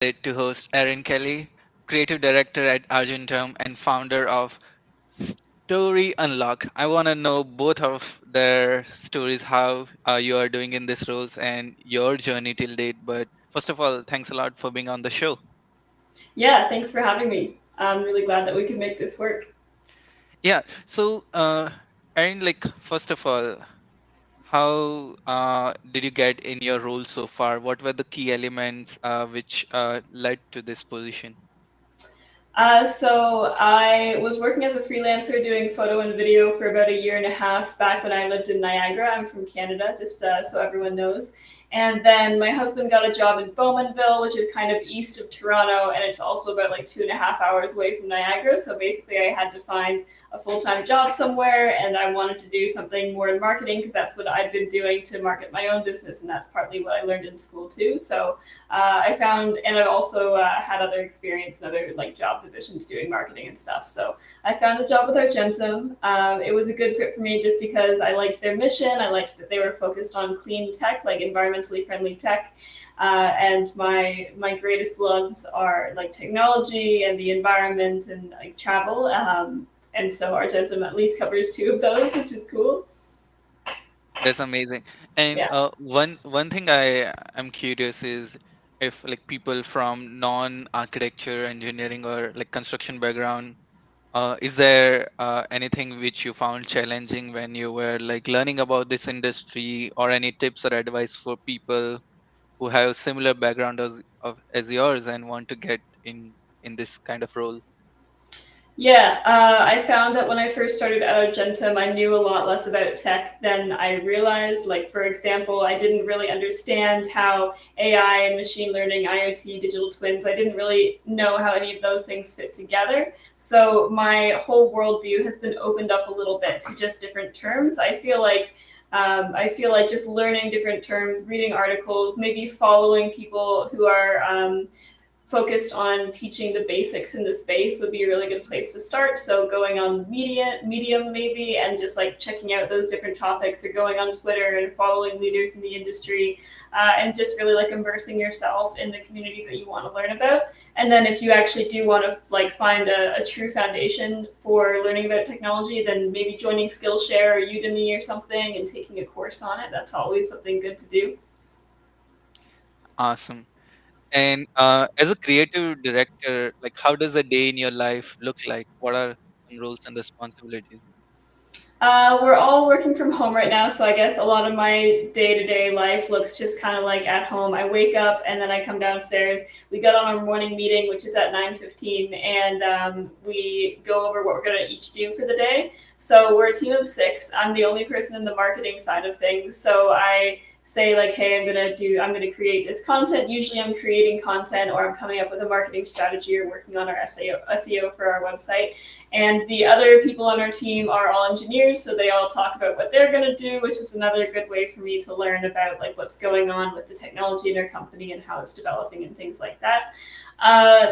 excited to host Erin Kelly, creative director at Argentum and founder of Story Unlock. I want to know both of their stories, how you are doing in these roles and your journey till date. But first of all, thanks a lot for being on the show. Yeah, thanks for having me. I'm really glad that we could make this work. Yeah, so Erin, first of all, how did you get in your role so far? What were the key elements which led to this position? So I was working as a freelancer doing photo and video for about a year and a half back when I lived in Niagara. I'm from Canada, just so everyone knows. And then my husband got a job in Bowmanville, which is kind of east of Toronto, and it's also about like 2.5 hours away from Niagara. So basically, I had to find a full time job somewhere, and I wanted to do something more in marketing because that's what I'd been doing to market my own business, and that's partly what I learned in school too. So I found, and I've also had other experience in other like job positions doing marketing and stuff. So I found the job with Argentum. It was a good fit for me just because I liked their mission. I liked that they were focused on clean tech, like environmentally friendly tech. And my greatest loves are like technology and the environment and like travel. And so Argentum at least covers two of those, which is cool. That's amazing. And Yeah. one thing I am curious is if like people from non-architecture, engineering, or like construction background, is there anything which you found challenging when you were like learning about this industry, or any tips or advice for people who have similar background as yours and want to get in this kind of role? Yeah, I found that when I first started at Argentum, I knew a lot less about tech than I realized. Like, for example, I didn't really understand how AI and machine learning, IoT, digital twins, I didn't really know how any of those things fit together. So my whole worldview has been opened up a little bit to just different terms. I feel like just learning different terms, reading articles, maybe following people who are focused on teaching the basics in the space would be a really good place to start. So going on Medium maybe, and just like checking out those different topics, or going on Twitter and following leaders in the industry, and just really like immersing yourself in the community that you want to learn about. And then if you actually do want to like find a true foundation for learning about technology, then maybe joining Skillshare or Udemy or something and taking a course on it. That's always something good to do. Awesome. And as a creative director, like how does a day in your life look like? What are some roles and responsibilities? We're all working from home right now, so I guess a lot of my day to day life looks just kind of like at home. I wake up and then I come downstairs. We got on our morning meeting, which is at 9:15, and we go over what we're gonna each do for the day. So we're a team of six. I'm the only person in the marketing side of things, so I say like, hey, I'm gonna create this content. Usually, I'm creating content, or I'm coming up with a marketing strategy, or working on our SEO for our website. And the other people on our team are all engineers, so they all talk about what they're going to do, which is another good way for me to learn about like what's going on with the technology in our company and how it's developing and things like that.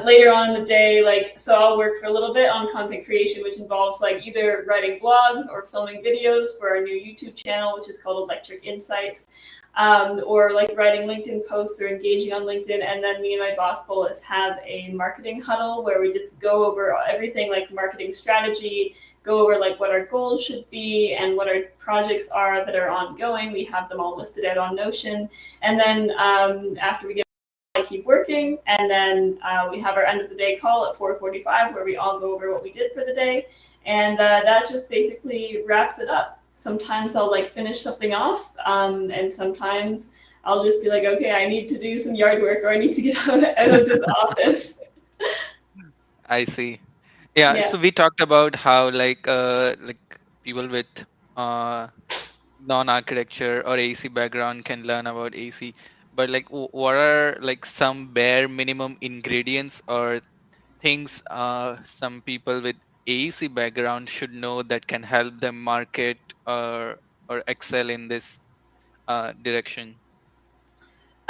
Later on in the day, like, so I'll work for a little bit on content creation, which involves like either writing blogs or filming videos for our new YouTube channel, which is called Electric Insights, or like writing LinkedIn posts or engaging on LinkedIn. And then me and my boss Bolas have a marketing huddle where we just go over everything like marketing strategy, go over like what our goals should be and what our projects are that are ongoing. We have them all listed out on Notion. And then after we get I keep working, and then we have our end of the day call at 4:45 where we all go over what we did for the day, and that just basically wraps it up. Sometimes I'll like finish something off, and sometimes I'll just be like, okay, I need to do some yard work, or I need to get out of this office. I see. Yeah, Yeah. so we talked about how like people with uh non-architecture or AC background can learn about AC, but like what are like some bare minimum ingredients or things some people with AC background should know that can help them market or excel in this direction?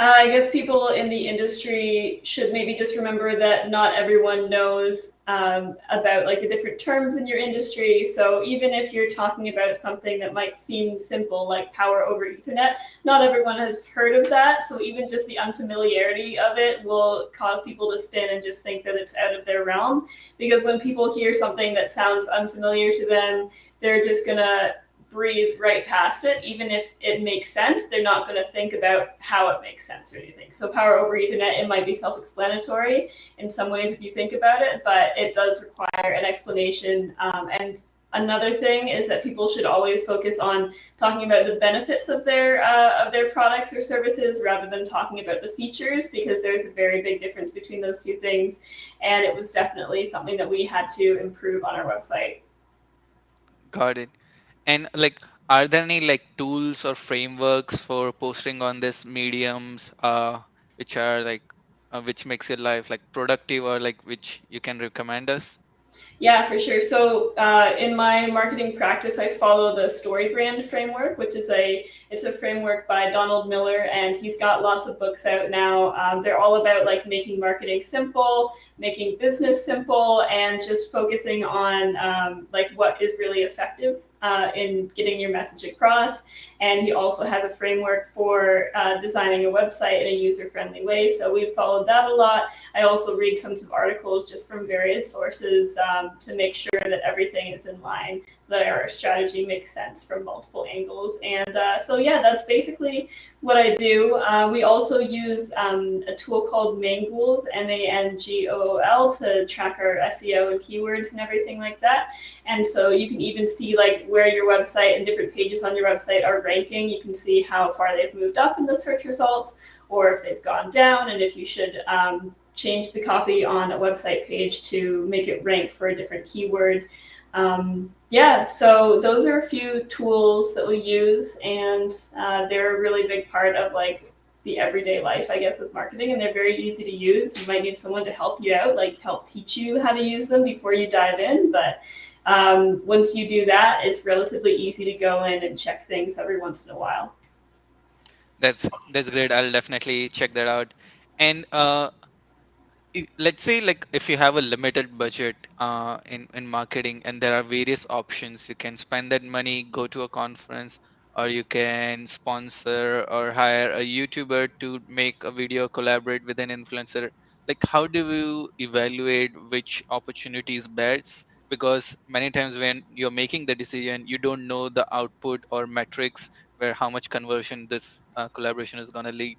I guess people in the industry should maybe just remember that not everyone knows about like the different terms in your industry. So even if you're talking about something that might seem simple, like power over Ethernet, not everyone has heard of that. So even just the unfamiliarity of it will cause people to spin and just think that it's out of their realm. Because when people hear something that sounds unfamiliar to them, they're just gonna breathe right past it. Even if it makes sense, they're not going to think about how it makes sense or anything. So power over Ethernet, it might be self-explanatory in some ways if you think about it, but it does require an explanation. And another thing is that people should always focus on talking about the benefits of their products or services rather than talking about the features, because there's a very big difference between those two things. And it was definitely something that we had to improve on our website. Got it. And like, are there any like tools or frameworks for posting on this mediums, which are like, which makes your life like productive, or like which you can recommend us? Yeah, for sure. So in my marketing practice, I follow the Story Brand framework, which is it's a framework by Donald Miller, and he's got lots of books out now. They're all about like making marketing simple, making business simple, and just focusing on like what is really effective in getting your message across. And he also has a framework for designing a website in a user-friendly way. So we've followed that a lot. I also read tons of articles just from various sources to make sure that everything is in line, that our strategy makes sense from multiple angles. And so, yeah, that's basically what I do. We also use a tool called Mangool, Mangool, to track our SEO and keywords and everything like that. And so you can even see like where your website and different pages on your website are ranking. You can see how far they've moved up in the search results, or if they've gone down, and if you should change the copy on a website page to make it rank for a different keyword. Yeah, so those are a few tools that we use, and they're a really big part of like the everyday life, I guess, with marketing, and they're very easy to use. You might need someone to help you out, like help teach you how to use them before you dive in, but once you do that, it's relatively easy to go in and check things every once in a while. That's great. I'll definitely check that out. And let's say like if you have a limited budget in marketing, and there are various options, you can spend that money, go to a conference, or you can sponsor or hire a YouTuber to make a video, collaborate with an influencer. Like, how do you evaluate which opportunity is best? Because many times when you're making the decision, you don't know the output or metrics where how much conversion this collaboration is going to lead.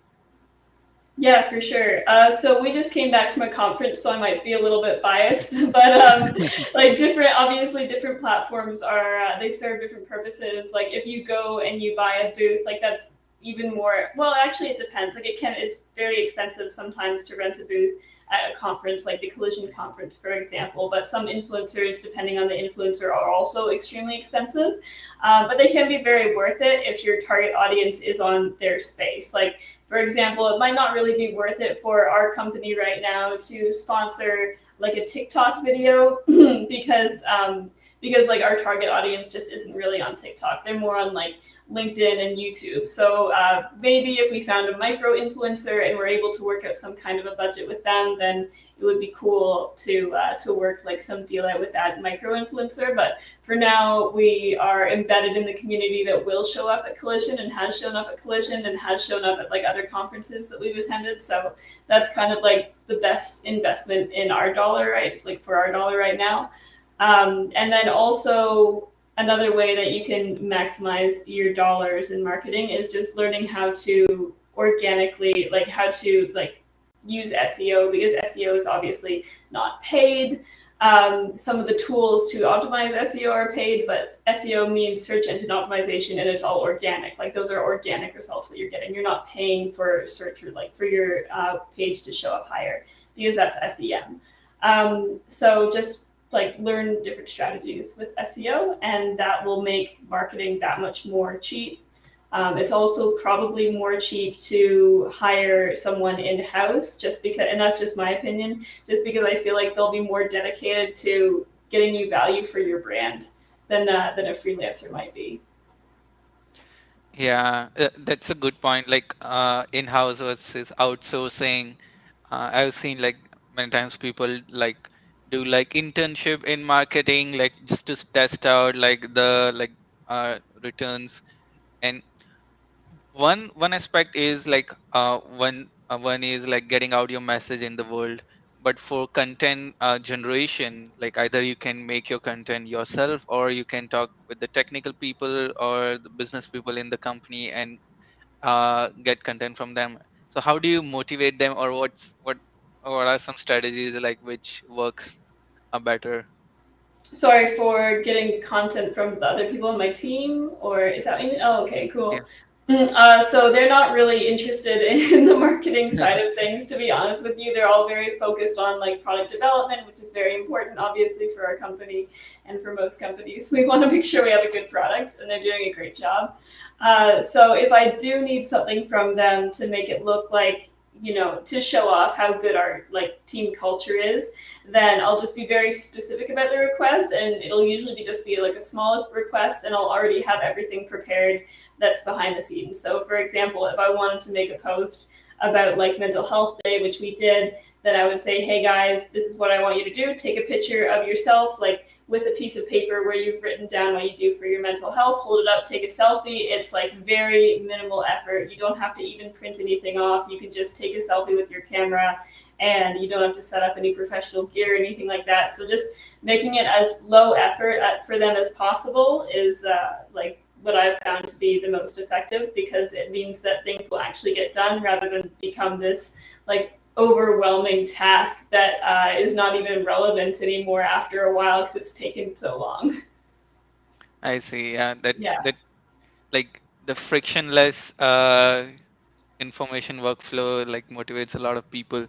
Yeah, for sure. So we just came back from a conference, so I might be a little bit biased, but like obviously different platforms are they serve different purposes. Like if you go and you buy a booth, like that's even more. Well, actually, it depends. Like it's very expensive sometimes to rent a booth at a conference, like the Collision conference, for example. But some influencers, depending on the influencer, are also extremely expensive. But they can be very worth it if your target audience is on their space. Like for example, it might not really be worth it for our company right now to sponsor like a TikTok video because like our target audience just isn't really on TikTok. They're more on like LinkedIn and YouTube. So maybe if we found a micro influencer and we're able to work out some kind of a budget with them, then it would be cool to work like some deal out with that micro influencer. But for now, we are embedded in the community that will show up at Collision and has shown up at Collision and has shown up at like other conferences that we've attended. So that's kind of like the best investment in our dollar, right? Like for our dollar right now. And then also another way that you can maximize your dollars in marketing is just learning how to organically, like how to like use SEO, because SEO is obviously not paid. Some of the tools to optimize SEO are paid, but SEO means search engine optimization, and it's all organic. Like those are organic results that you're getting. You're not paying for search or like for your page to show up higher, because that's SEM. So just like learn different strategies with SEO, and that will make marketing that much more cheap. It's also probably more cheap to hire someone in-house, just because, and that's just my opinion, just because I feel like they'll be more dedicated to getting you value for your brand than a freelancer might be. That's a good point. Like in-house versus outsourcing. I've seen like many times people like do like internship in marketing, like just to test out like the like returns. And one aspect is like one is like getting out your message in the world. But for content generation, like either you can make your content yourself, or you can talk with the technical people or the business people in the company and get content from them. So how do you motivate them, or what are some strategies like which works better? Sorry, for getting content from the other people on my team, or is that what you mean? Oh, okay, Yeah. cool. So they're not really interested in the marketing side of things, to be honest with you. They're all very focused on like product development, which is very important, obviously, for our company and for most companies. We want to make sure we have a good product, and they're doing a great job. So if I do need something from them to make it look like, to show off how good our like team culture is, then I'll just be very specific about the request, and it'll usually be like a small request, and I'll already have everything prepared that's behind the scenes. So for example, if I wanted to make a post about like mental health day, which we did, then I would say, hey guys, this is what I want you to do. Take a picture of yourself, like with a piece of paper where you've written down what you do for your mental health, hold it up, take a selfie. It's like very minimal effort. You don't have to even print anything off. You can just take a selfie with your camera, and you don't have to set up any professional gear or anything like that. So just making it as low effort for them as possible is like what I've found to be the most effective, because it means that things will actually get done rather than become this like overwhelming task that is not even relevant anymore after a while because it's taken so long. I see. Yeah, that Yeah. that like the frictionless information workflow like motivates a lot of people.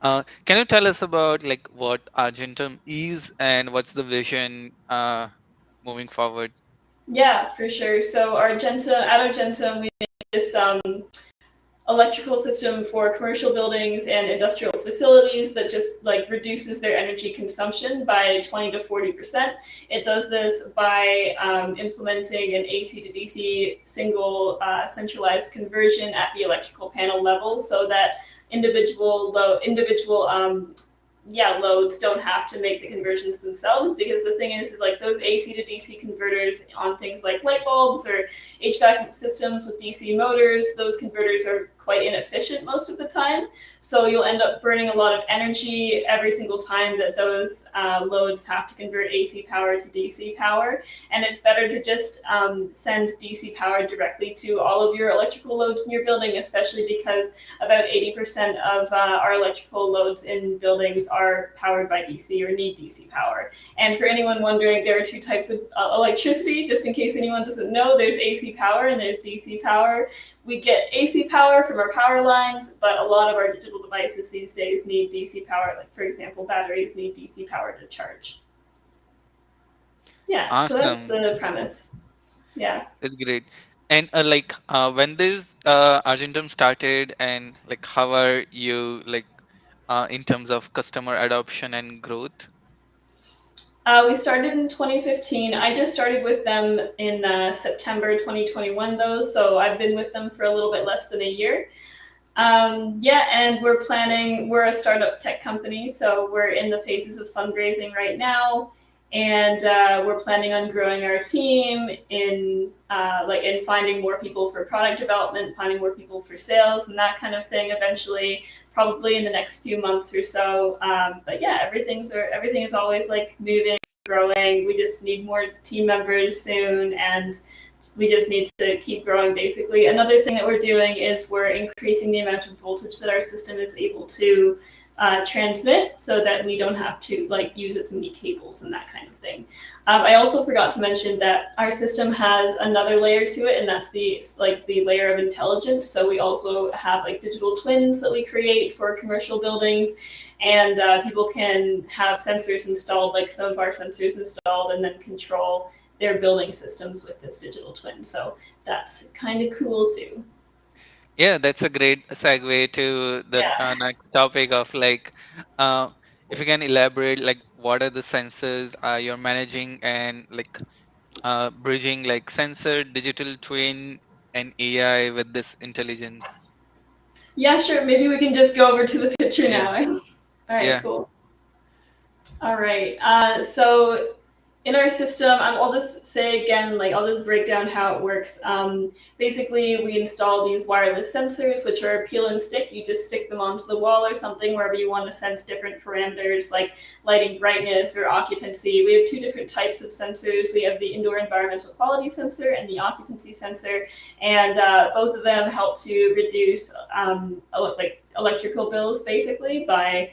Can you tell us about like what Argentum is and what's the vision moving forward? Yeah, for sure. So at Argentum, we make this electrical system for commercial buildings and industrial facilities that just like reduces their energy consumption by 20 to 40%. It does this by implementing an AC to DC single centralized conversion at the electrical panel level, so that individual loads don't have to make the conversions themselves, because the thing is like those AC to DC converters on things like light bulbs or HVAC systems with DC motors, those converters are quite inefficient most of the time. So you'll end up burning a lot of energy every single time that those loads have to convert AC power to DC power. And it's better to just send DC power directly to all of your electrical loads in your building, especially because about 80% of our electrical loads in buildings are powered by DC or need DC power. And for anyone wondering, there are two types of electricity, just in case anyone doesn't know. There's AC power and there's DC power. We get AC power from our power lines, but a lot of our digital devices these days need DC power. Like, for example, batteries need DC power to charge. Yeah, so that's Awesome. the premise. Yeah. That's great. And when this Argentum started, and like how are you like in terms of customer adoption and growth? We started in 2015. I just started with them in September 2021, though, so I've been with them for a little bit less than a year. Yeah, and we're a startup tech company, so we're in the phases of fundraising right now. And we're planning on growing our team in finding more people for product development, finding more people for sales, and that kind of thing. Eventually, probably in the next few months or so. But yeah, everything is always like moving, growing. We just need more team members soon, and we just need to keep growing basically. Another thing that we're doing is we're increasing the amount of voltage that our system is able to transmit, so that we don't have to like use as many cables and that kind of thing. I also forgot to mention that our system has another layer to it, and that's the layer of intelligence. So we also have like digital twins that we create for commercial buildings, and people can have sensors installed, like some of our sensors installed, and then control their building systems with this digital twin. So that's kind of cool too. Yeah, that's a great segue to the Yeah. next topic of like, uh, if you can elaborate, like, what are the sensors you're managing, and like bridging like sensor, digital twin, an AI with this intelligence? Yeah, sure. Maybe we can just go over to the picture Yeah, now. All right, yeah. cool. All right. So in our system, I'll just say again, like I'll just break down how it works. Basically, we install these wireless sensors, which are a peel and stick. You just stick them onto the wall or something wherever you want to sense different parameters like lighting brightness or occupancy. We have two different types of sensors. We have the indoor environmental quality sensor and the occupancy sensor, and both of them help to reduce like electrical bills basically by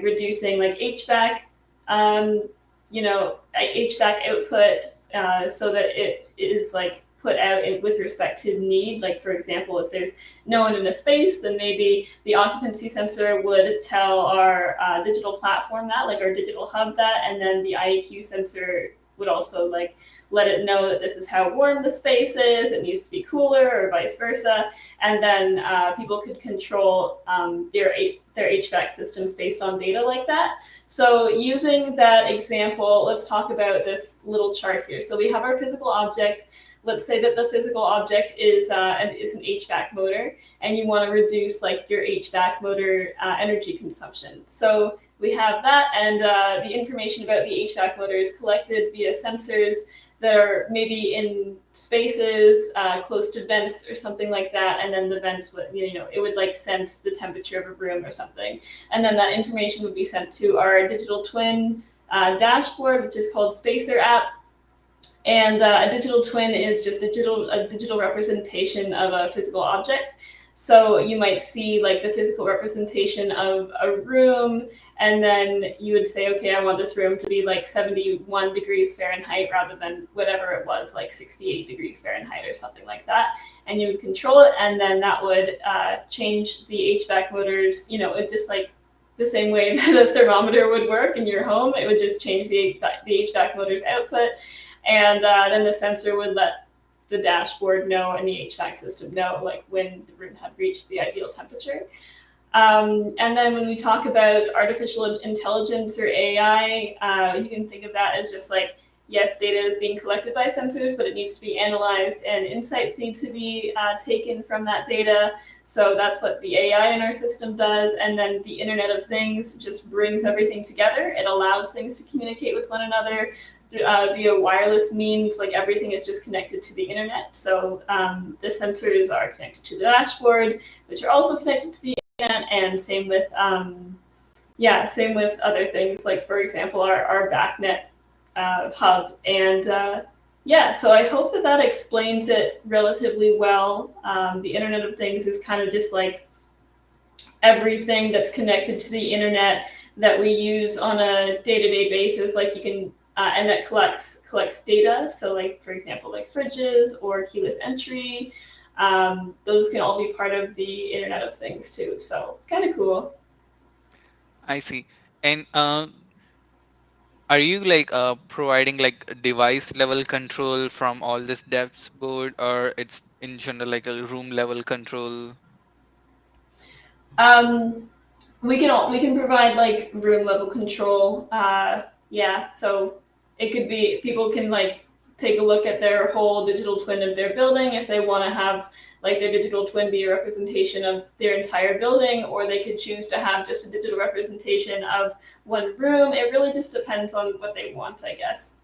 reducing like HVAC, um, HVAC output, so that it is like put out with respect to need. Like for example, if there's no one in a space, then maybe the occupancy sensor would tell our digital platform that, like our digital hub that, and then the IAQ sensor would also like let it know that this is how warm the space is. It needs to be cooler, or vice versa. And then people could control their HVAC systems based on data like that. So using that example, let's talk about this little chart here. So we have our physical object. Let's say that the physical object is an HVAC motor, and you want to reduce like your HVAC motor energy consumption. So we have that, and the information about the HVAC motor is collected via sensors that are maybe in spaces close to vents or something like that, and then the vents would, it would like sense the temperature of a room or something, and then that information would be sent to our digital twin dashboard, which is called Spacer app. And a digital twin is just a digital representation of a physical object. So you might see like the physical representation of a room, and then you would say, okay, I want this room to be like 71 degrees Fahrenheit rather than whatever it was, like 68 degrees Fahrenheit or something like that. And you would control it, and then that would change the HVAC motors, it just like the same way that a thermometer would work in your home. It would just change the HVAC motor's output, and then the sensor would let the dashboard know and the HVAC system know like when the room had reached the ideal temperature. And then when we talk about artificial intelligence or AI, you can think of that as just like, yes, data is being collected by sensors, but it needs to be analyzed, and insights need to be taken from that data. So that's what the AI in our system does. And then the Internet of Things just brings everything together. It allows things to communicate with one another via wireless means. Like everything is just connected to the internet. So the sensors are connected to the dashboard, which are also connected to the internet, and same with other things, like for example our backnet hub. And so I hope that that explains it relatively well. The Internet of Things is kind of just like everything that's connected to the internet that we use on a day-to-day basis. Like you can and that collects data. So like for example, like fridges or keyless entry, those can all be part of the Internet of Things too. So kind of cool. I see. And are you like providing like device level control from all this dashboard, or it's in general like a room level control? Um, we can provide like room level control. So it could be people can like take a look at their whole digital twin of their building if they want to have like their digital twin be a representation of their entire building, or they could choose to have just a digital representation of one room. It really just depends on what they want, I guess.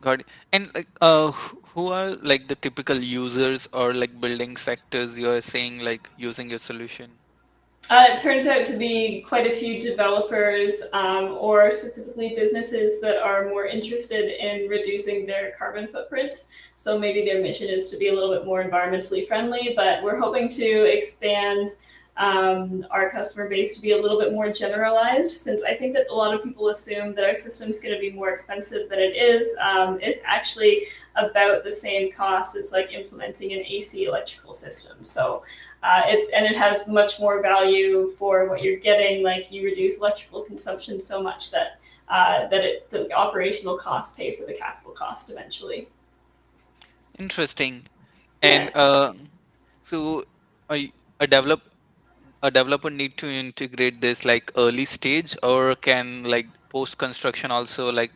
Got it. And like who are like the typical users or like building sectors you are saying like using your solution? It turns out to be quite a few developers, or specifically businesses that are more interested in reducing their carbon footprints. So maybe their mission is to be a little bit more environmentally friendly, but we're hoping to expand our customer base to be a little bit more generalized, since I think that a lot of people assume that our system is going to be more expensive than it is. It's actually about the same cost as like implementing an AC electrical system. So it has much more value for what you're getting. Like you reduce electrical consumption so much that the operational costs pay for the capital cost eventually. Interesting. And Yeah. so a, a develop a developer need to integrate this like early stage, or can like post construction also like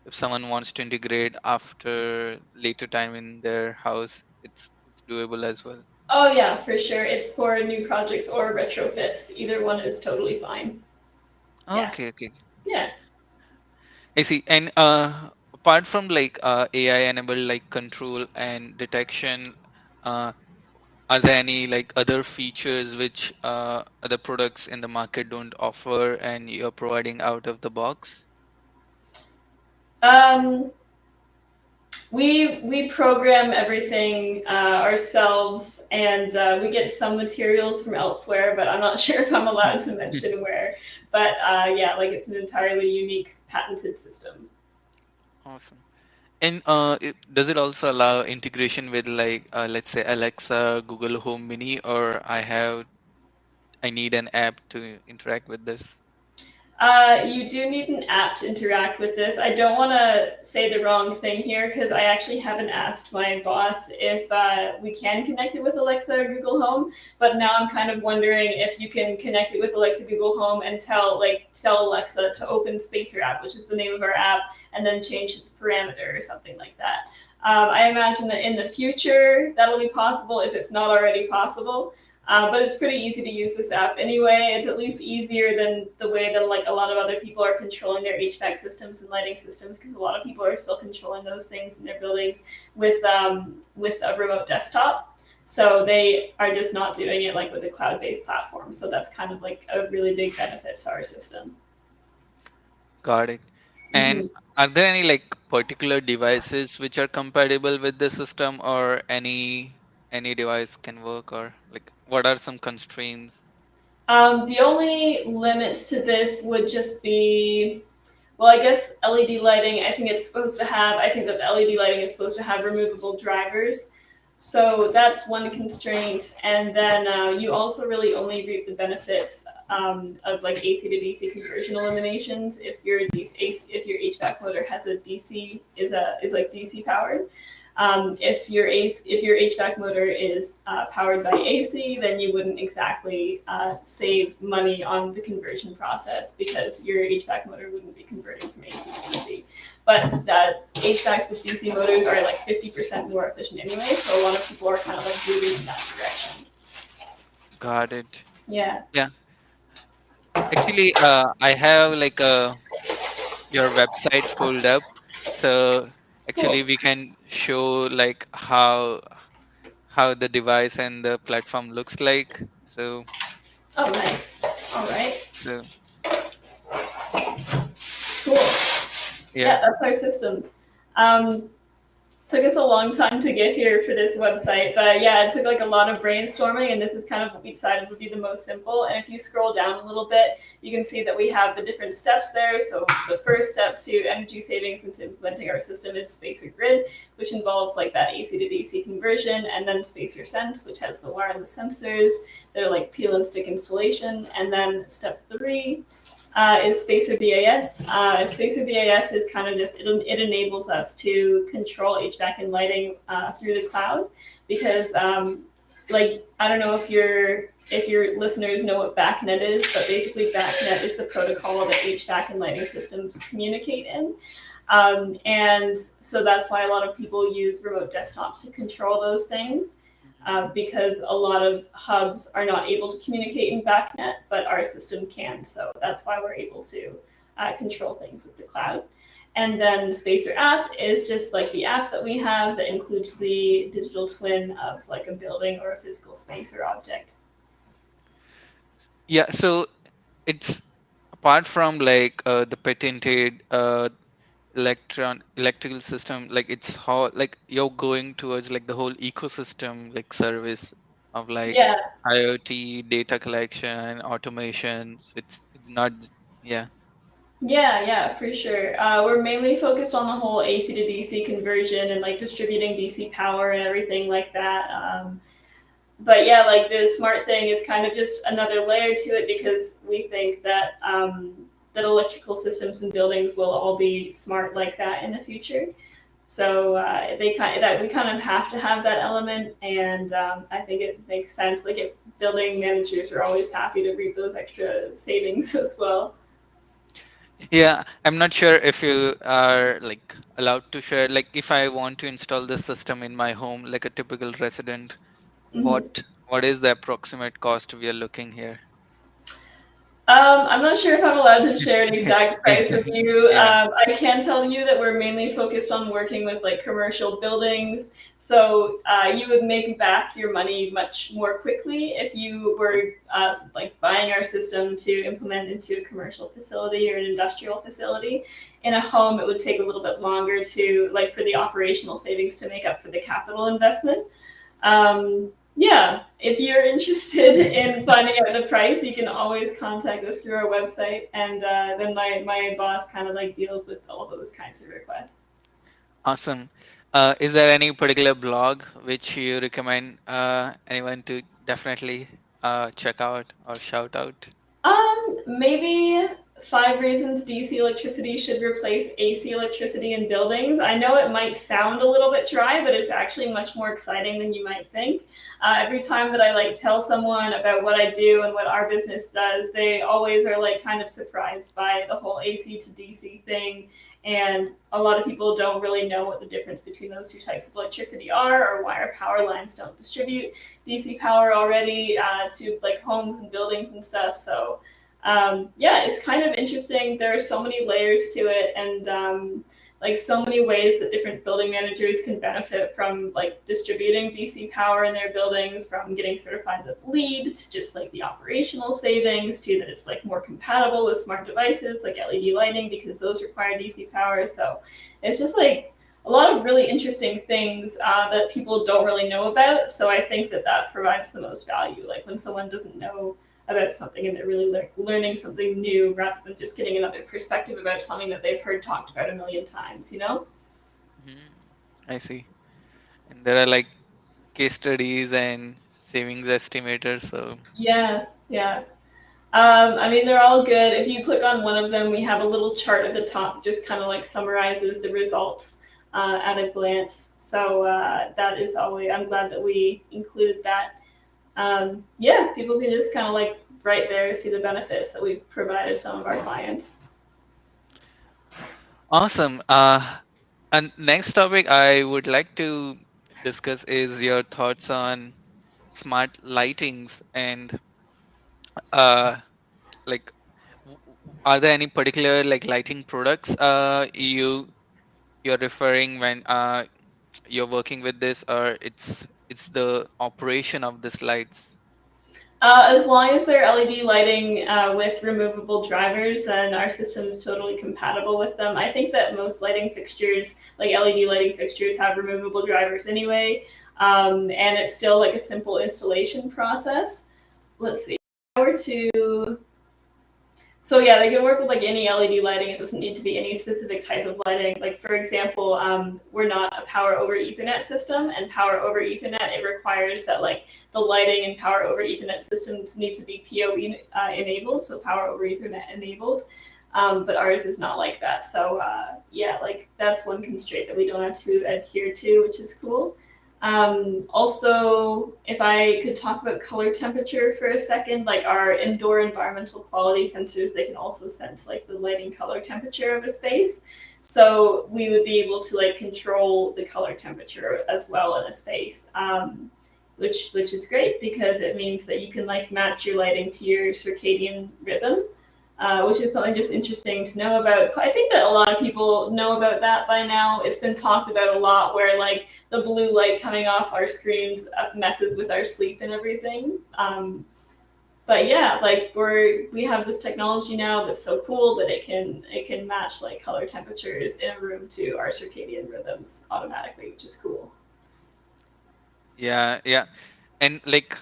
if someone wants to integrate after later time in their house? it's doable as well. Oh yeah, for sure. It's for new projects or retrofits. Either one is totally fine. Yeah. Okay, okay. Yeah. I see. And apart from like AI enabled like control and detection, uh, are there any like other features which other products in the market don't offer and you're providing out of the box? Um, we program everything ourselves, and we get some materials from elsewhere, but I'm not sure if I'm allowed to mention where. But yeah, like it's an entirely unique patented system. Awesome. And does it also allow integration with like let's say Alexa, Google Home Mini, or I need an app to interact with this? You do need an app to interact with this. I don't want to say the wrong thing here because I actually haven't asked my boss if we can connect it with Alexa or Google Home. But now I'm kind of wondering if you can connect it with Alexa, Google Home, and tell Alexa to open Spacer app, which is the name of our app, and then change its parameter or something like that. I imagine that in the future that'll be possible if it's not already possible. But it's pretty easy to use this app anyway. It's at least easier than the way that like a lot of other people are controlling their HVAC systems and lighting systems, because a lot of people are still controlling those things in their buildings with a remote desktop. So they are just not doing it like with a cloud-based platform. So that's kind of like a really big benefit to our system. Got it. And Mm-hmm. are there any like particular devices which are compatible with the system, or any device can work, or like what are some constraints? The only limits to this would just be, well, I guess LED lighting, I think it's supposed to have, I think that the LED lighting is supposed to have removable drivers. So that's one constraint. And then you also really only reap the benefits of like AC to DC conversion eliminations if your if your HVAC motor has a DC is like DC powered. If your HVAC motor is powered by AC, then you wouldn't exactly save money on the conversion process because your HVAC motor wouldn't be converting from AC to DC. But HVACs with DC motors are like 50% more efficient anyway, so a lot of people are kind of like moving in that direction. Got it. Yeah. Yeah. Actually, I have like your website pulled up, so Cool. actually we can show like how the device and the platform looks like. Oh, nice. All right. So Cool. yeah. Yeah, that's our system. Um, Took us a long time to get here for this website, but yeah, it took like a lot of brainstorming, and this is kind of what we decided would be the most simple. And if you scroll down a little bit, you can see that we have the different steps there. So the first step to energy savings and to implementing our system is Spacer Grid, which involves like that AC to DC conversion, and then Spacer Sense, which has the wireless sensors that are like peel and stick installation. And then step three is Spacer BAS. Spacer BAS is kind of just, it enables us to control HVAC and lighting through the cloud because like I don't know if your listeners know what BACnet is, but basically BACnet is the protocol that HVAC and lighting systems communicate in. And so that's why a lot of people use remote desktops to control those things because a lot of hubs are not able to communicate in BACnet, but our system can. So that's why we're able to control things with the cloud. And then Spacer app is just like the app that we have that includes the digital twin of like a building or a physical space or object. Yeah, so it's apart from like the patented electrical system, like it's how like you're going towards like the whole ecosystem like service of like Yeah, IoT, data collection, automation. So it's not yeah. yeah, for sure. We're mainly focused on the whole AC to DC conversion and like distributing DC power and everything like that. But yeah, like the smart thing is kind of just another layer to it because we think that that electrical systems and buildings will all be smart like that in the future. So that we kind of have to have that element, and I think it makes sense. Like, if building managers are always happy to reap those extra savings as well. Yeah, I'm not sure if you are like allowed to share. Like, if I want to install this system in my home, like a typical resident, Mhm. what is the approximate cost we are looking here? I'm not sure if I'm allowed to share an exact price with you. Yeah. I can tell you that we're mainly focused on working with like commercial buildings. So you would make back your money much more quickly if you were like buying our system to implement into a commercial facility or an industrial facility. In a home, it would take a little bit longer to like for the operational savings to make up for the capital investment. Yeah, if you're interested in finding out the price, you can always contact us through our website, and then my boss kind of like deals with all those kinds of requests. Awesome. Is there any particular blog which you recommend anyone to definitely check out or shout out? Maybe 5 reasons DC electricity should replace AC electricity in buildings. I know it might sound a little bit dry, but it's actually much more exciting than you might think. Every time that I like tell someone about what I do and what our business does, they always are like kind of surprised by the whole AC to DC thing. And a lot of people don't really know what the difference between those two types of electricity are, or why our power lines don't distribute DC power already to like homes and buildings and stuff. So yeah, it's kind of interesting. There are so many layers to it, and like so many ways that different building managers can benefit from like distributing DC power in their buildings, from getting certified with LEED to just like the operational savings to that it's like more compatible with smart devices like LED lighting because those require DC power. So it's just like a lot of really interesting things that people don't really know about. So I think that that provides the most value. Like when someone doesn't know about something and they're really learning something new rather than just getting another perspective about something that they've heard talked about a million times, you know? Mhm. I see. And there are like case studies and savings estimators. So, Yeah, yeah. I mean, they're all good. If you click on one of them, we have a little chart at the top that just kind of like summarizes the results at a glance. So that is always, I'm glad that we included that. Yeah, people can just kind of like right there see the benefits that we've provided some of our clients. awesome. And next topic I would like to discuss is your thoughts on smart lightings and uh like are there any particular like lighting products you're referring when you're working with this, or it's the operation of this lights? As long as they're LED lighting with removable drivers, then our system is totally compatible with them. I think that most lighting fixtures, like LED lighting fixtures, have removable drivers anyway, and it's still like a simple installation process. Let's see. If I were to so yeah, they can work with like any LED lighting. It doesn't need to be any specific type of lighting. Like for example, we're not a power over Ethernet system, and power over Ethernet it requires that like the lighting and power over Ethernet systems need to be PoE enabled, so power over Ethernet enabled. But ours is not like that. So yeah, like that's one constraint that we don't have to adhere to, which is cool. Also, if I could talk about color temperature for a second, like our indoor environmental quality sensors, they can also sense like the lighting color temperature of a space. So we would be able to like control the color temperature as well in a space, which is great because it means that you can like match your lighting to your circadian rhythm, which is something just interesting to know about. I think that a lot of people know about that by now. It's been talked about a lot where like the blue light coming off our screens messes with our sleep and everything. But yeah, like we have this technology now that's so cool that it can match like color temperatures in a room to our circadian rhythms automatically, which is cool. Yeah, yeah. And like,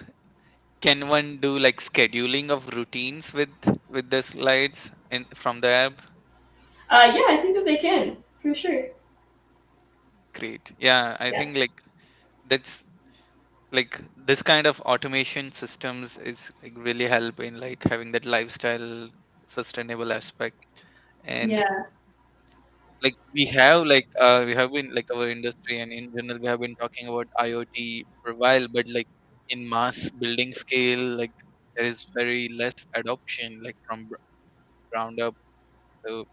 can one do like scheduling of routines with the slides in from the app? Yeah, I think that they can for sure. Great. Yeah, I Yeah, think like that's like this kind of automation systems is like really help in like having that lifestyle sustainable aspect. And yeah, like we have been like our industry and in general we have been talking about IoT for a while, but like in mass building scale, like there is very less adoption like from ground up. So,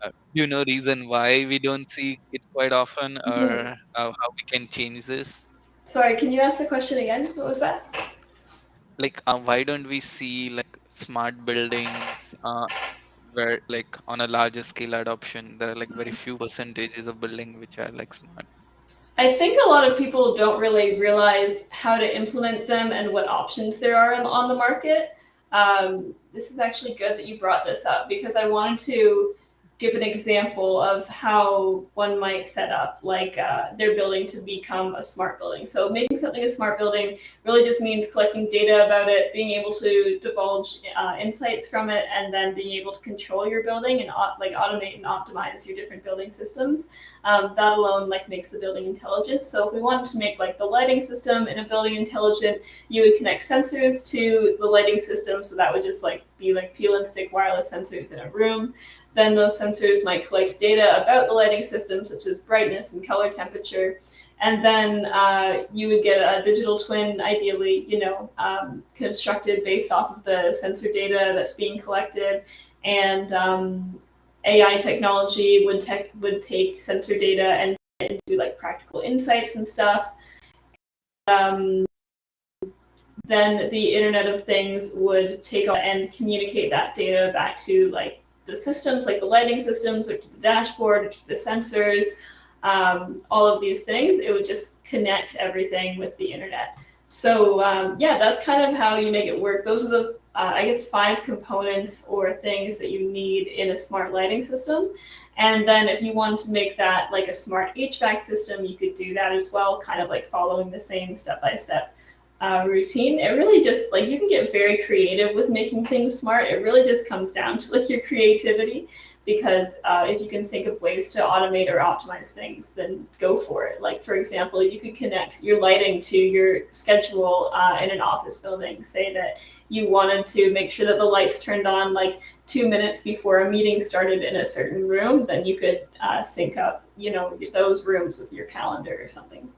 do you know reason why we don't see it quite often, or how we can change this? Sorry, can you ask the question again? What was that? Like, why don't we see like smart buildings where like on a larger scale adoption, there are like very few percentages of building which are like smart. I think a lot of people don't really realize how to implement them and what options there are on the market. This is actually good that you brought this up because I wanted to give an example of how one might set up like their building to become a smart building. So making something a smart building really just means collecting data about it, being able to divulge insights from it, and then being able to control your building and like automate and optimize your different building systems. That alone like makes the building intelligent. So if we wanted to make like the lighting system in a building intelligent, you would connect sensors to the lighting system. So that would just like be like peel and stick wireless sensors in a room. Then those sensors might collect data about the lighting system, such as brightness and color temperature. And then you would get a digital twin, ideally, constructed based off of the sensor data that's being collected. And AI technology would take sensor data and do like practical insights and stuff. Um, then the Internet of Things would take on and communicate that data back to like the systems, like the lighting systems, or to the dashboard, or to the sensors, all of these things. It would just connect everything with the internet. So yeah, that's kind of how you make it work. Those are the I guess 5 components or things that you need in a smart lighting system. And then if you wanted to make that like a smart HVAC system, you could do that as well, kind of like following the same step-by-step routine. It really just like you can get very creative with making things smart. It really just comes down to like your creativity, because if you can think of ways to automate or optimize things, then go for it. Like for example, you could connect your lighting to your schedule in an office building. Say that you wanted to make sure that the lights turned on like 2 minutes before a meeting started in a certain room, then you could sync up, those rooms with your calendar or something.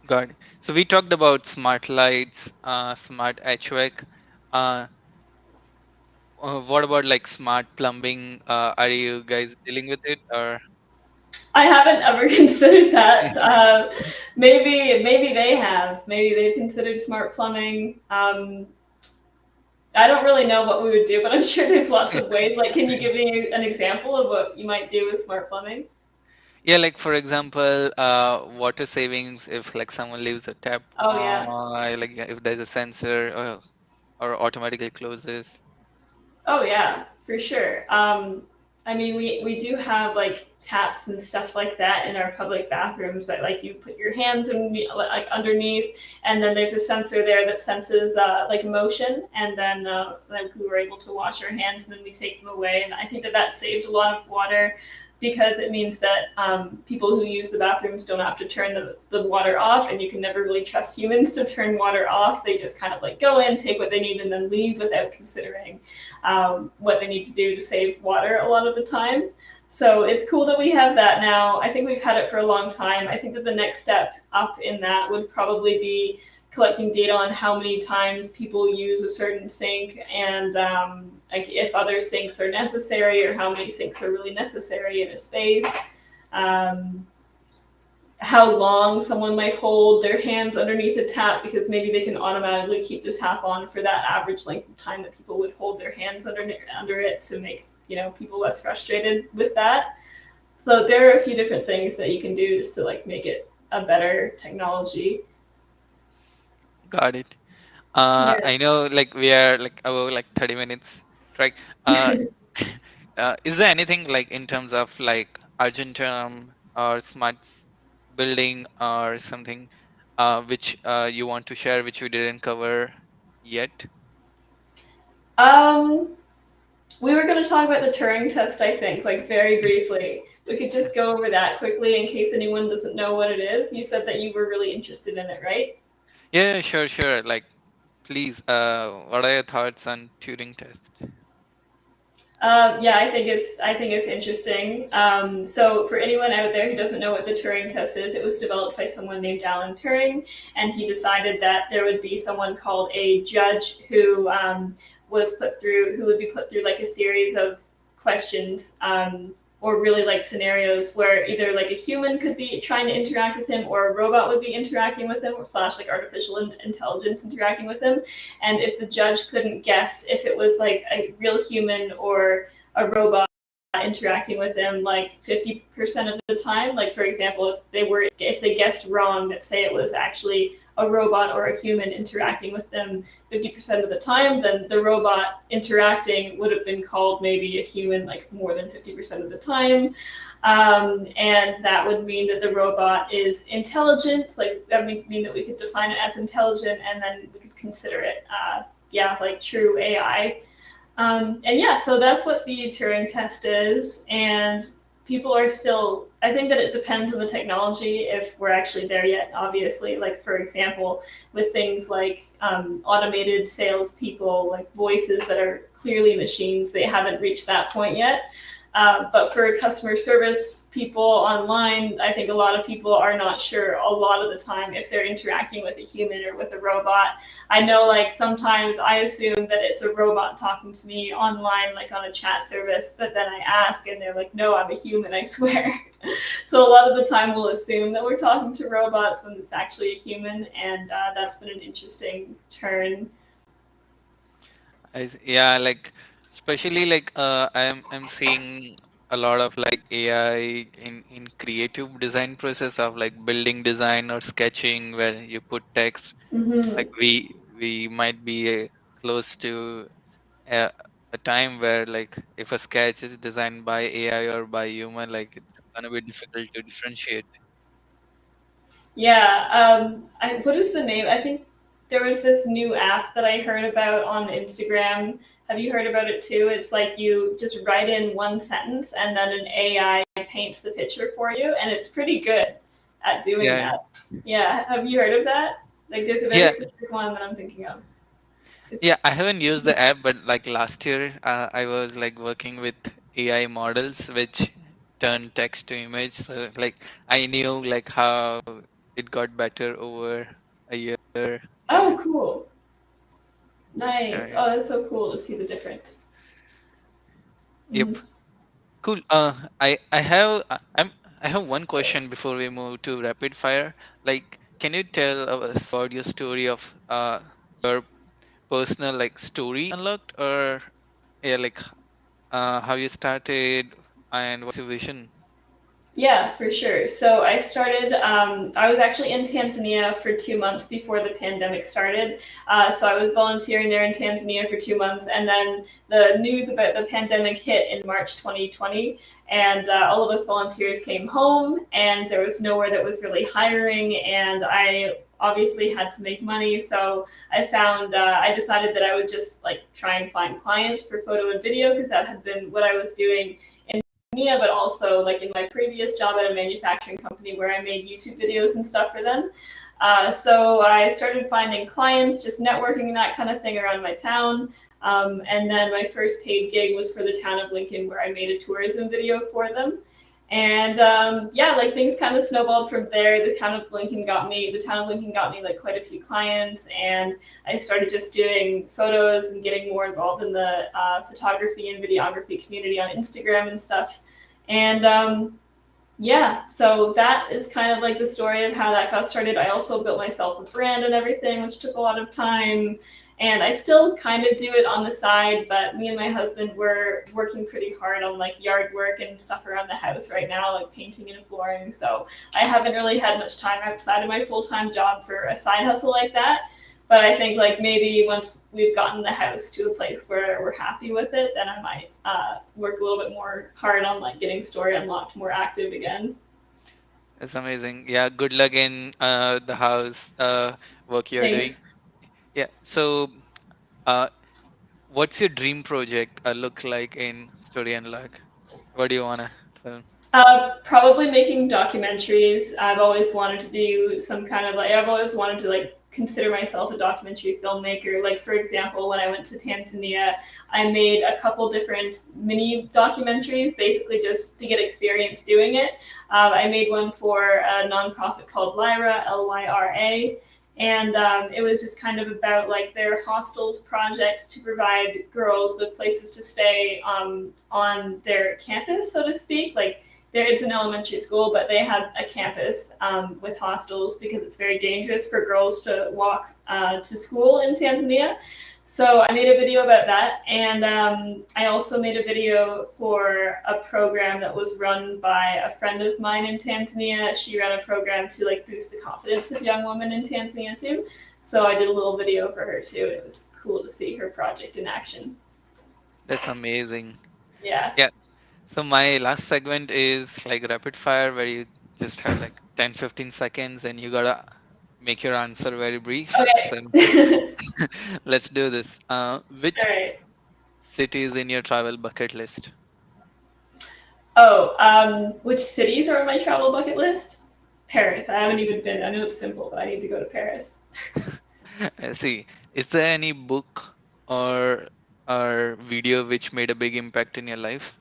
Got it. So we talked about smart lights, smart HVAC. Uh, what about like smart plumbing? Are you guys dealing with it, or? I haven't ever considered that. Maybe they have. Maybe they've considered smart plumbing. I don't really know what we would do, but I'm sure there's lots of ways. Like, can you give me an example of what you might do with smart plumbing? Yeah, like for example, water savings if like someone leaves a tap Oh yeah. on, like yeah, if there's a sensor or automatically closes. Oh yeah, for sure. I mean, we do have like taps and stuff like that in our public bathrooms that like you put your hands in like underneath, and then there's a sensor there that senses like motion, and then we were able to wash our hands, and then we take them away, and I think that that saved a lot of water because it means that people who use the bathrooms don't have to turn the water off, and you can never really trust humans to turn water off. They just kind of like go in, take what they need, and then leave without considering what they need to do to save water a lot of the time. So it's cool that we have that now. I think we've had it for a long time. I think that the next step up in that would probably be collecting data on how many times people use a certain sink, and like if other sinks are necessary or how many sinks are really necessary in a space. Um, how long someone might hold their hands underneath a tap, because maybe they can automatically keep the tap on for that average length of time that people would hold their hands under it to make people less frustrated with that. So there are a few different things that you can do just to like make it a better technology. Got it. Yeah. I know like we are like about like 30 minutes, right? Uh, is there anything like in terms of like urgent term or building or something which you want to share which we didn't cover yet? um, we were going to talk about the Turing test, I think, like very briefly. We could just go over that quickly in case anyone doesn't know what it is. You said that you were really interested in it, right? Yeah, sure, sure. Like, please, what are your thoughts on Turing test? Yeah, I think it's interesting. So for anyone out there who doesn't know what the Turing test is, it was developed by someone named Alan Turing, and he decided that there would be someone called a judge who who would be put through like a series of questions. Or really like scenarios where either like a human could be trying to interact with him or a robot would be interacting with him or slash like artificial intelligence interacting with him, and if the judge couldn't guess if it was like a real human or a robot interacting with them like 50% of the time, like for example if they guessed wrong, that say it was actually a robot or a human interacting with them 50% of the time, then the robot interacting would have been called maybe a human like more than 50% of the time. And that would mean that the robot is intelligent. Like that would mean that we could define it as intelligent, and then we could consider it, yeah, like true AI. And yeah, so that's what the Turing test is. And people are still, I think that it depends on the technology if we're actually there yet, obviously. Like, for example, with things like automated salespeople, like voices that are clearly machines, they haven't reached that point yet. But for customer service people online, I think a lot of people are not sure a lot of the time if they're interacting with a human or with a robot. I know, like, sometimes I assume that it's a robot talking to me online, like on a chat service, but then I ask and they're like, no, I'm a human, I swear. So a lot of the time we'll assume that we're talking to robots when it's actually a human, and that's been an interesting turn. Yeah, like especially like I'm seeing a lot of like AI in creative design process of like building design or sketching where you put text. Like Mm-hmm. we might be close to a, a time where like if a sketch is designed by AI or by human, like it's gonna be difficult to differentiate. Yeah. What is the name? I think there was this new app that I heard about on Instagram. Have you heard about it too? It's like you just write in one sentence and then an AI paints the picture for you, and it's pretty good at doing Yeah, that. Yeah. Have you heard of that? Like, there's a very yeah, specific one that I'm thinking of. It's, yeah. I haven't used the app, but like last year, I was like working with AI models which turn text to image. So like I knew like how it got better over a year. Yeah, oh, cool. yeah, Nice. yeah. Oh, that's so cool to see the difference. Yep. Mm-hmm. Cool. I have one question Yes. before we move to rapid fire. Like, can you tell us about your story of your personal like story unlocked, or yeah, like how you started and what's your vision? Yeah, for sure. So I started, I was actually in Tanzania for 2 months before the pandemic started. So I was volunteering there in Tanzania for 2 months. And then the news about the pandemic hit in March 2020. And all of us volunteers came home, and there was nowhere that was really hiring. And I obviously had to make money. So I decided that I would just like try and find clients for photo and video because that had been what I was doing Mia, but also like in my previous job at a manufacturing company where I made YouTube videos and stuff for them. So I started finding clients, just networking and that kind of thing around my town. And then my first paid gig was for the town of Lincoln, where I made a tourism video for them. And yeah, like things kind of snowballed from there. The town of Lincoln got me like quite a few clients, and I started just doing photos and getting more involved in the photography and videography community on Instagram and stuff. And yeah, so that is kind of like the story of how that got started. I also built myself a brand and everything, which took a lot of time. And I still kind of do it on the side, but me and my husband were working pretty hard on like yard work and stuff around the house right now, like painting and flooring. So I haven't really had much time outside of my full time job for a side hustle like that. But I think like maybe once we've gotten the house to a place where we're happy with it, then I might work a little bit more hard on like getting Story Unlocked more active again. It's amazing. Yeah, good luck in the house work you're doing. Thanks. Yeah. So, uh, what's your dream project look like in Story and Luck? What do you wanna film? Probably making documentaries. I've always wanted to do some kind of like I've always wanted to like consider myself a documentary filmmaker. Like, for example, when I went to Tanzania, I made a couple different mini documentaries, basically just to get experience doing it. I made one for a nonprofit called Lyra, Lyra, and it was just kind of about like their hostels project to provide girls with places to stay on their campus, so to speak. Like there, it's an elementary school, but they had a campus with hostels because it's very dangerous for girls to walk to school in Tanzania. So I made a video about that, and I also made a video for a program that was run by a friend of mine in Tanzania. She ran a program to like boost the confidence of young women in Tanzania too. So I did a little video for her too. It was cool to see her project in action. That's amazing. Yeah. Yeah. So my last segment is like rapid fire where you just have like 10, 15 seconds and you gotta make your answer very brief. So Okay. let's do this. Which All right. city is in your travel bucket list? Oh, which cities are on my travel bucket list? Paris. I haven't even been. I know it's simple, but I need to go to Paris. See, is there any book or video which made a big impact in your life?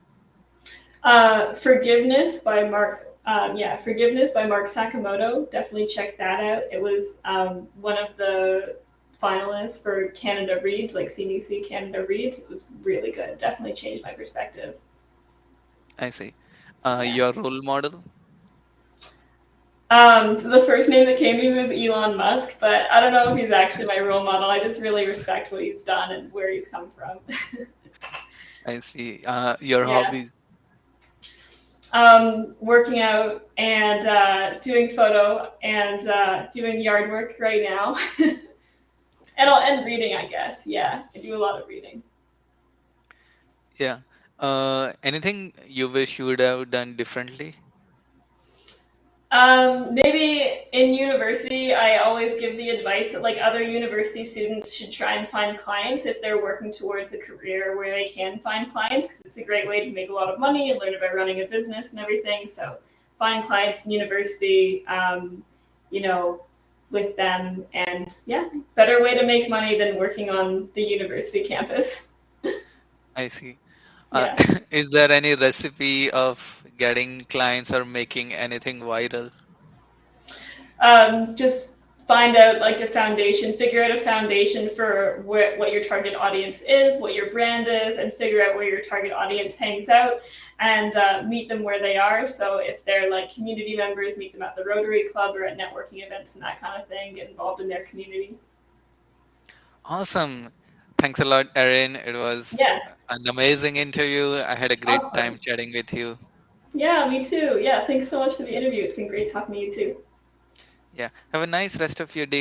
Forgiveness by Mark. Yeah, Forgiveness by Mark Sakamoto. Definitely check that out. It was one of the finalists for Canada Reads, like CBC Canada Reads. It was really good. Definitely changed my perspective. I see. Yeah. Your role model? So the first name that came to me was Elon Musk, but I don't know if he's actually my role model. I just really respect what he's done and where he's come from. I see. Your Yeah. hobbies? Working out and doing photo and doing yard work right now. And reading, I guess. Yeah, I do a lot of reading. Yeah. Anything you wish you would have done differently? Maybe in university, I always give the advice that like other university students should try and find clients if they're working towards a career where they can find clients because it's a great way to make a lot of money and learn about running a business and everything. So find clients in university, you know, with them, and yeah, better way to make money than working on the university campus. I see. Uh, Yeah. is there any recipe of getting clients or making anything viral? Just find out like a foundation, figure out a foundation for what your target audience is, what your brand is, and figure out where your target audience hangs out, and meet them where they are. So if they're like community members, meet them at the Rotary Club or at networking events and that kind of thing. Get involved in their community. Awesome. Thanks a lot, Erin. It was Yeah, an amazing interview. I had a great time awesome. chatting with you. Yeah, me too. Yeah, thanks so much for the interview. It's been great talking to you too. Yeah. Have a nice rest of your day.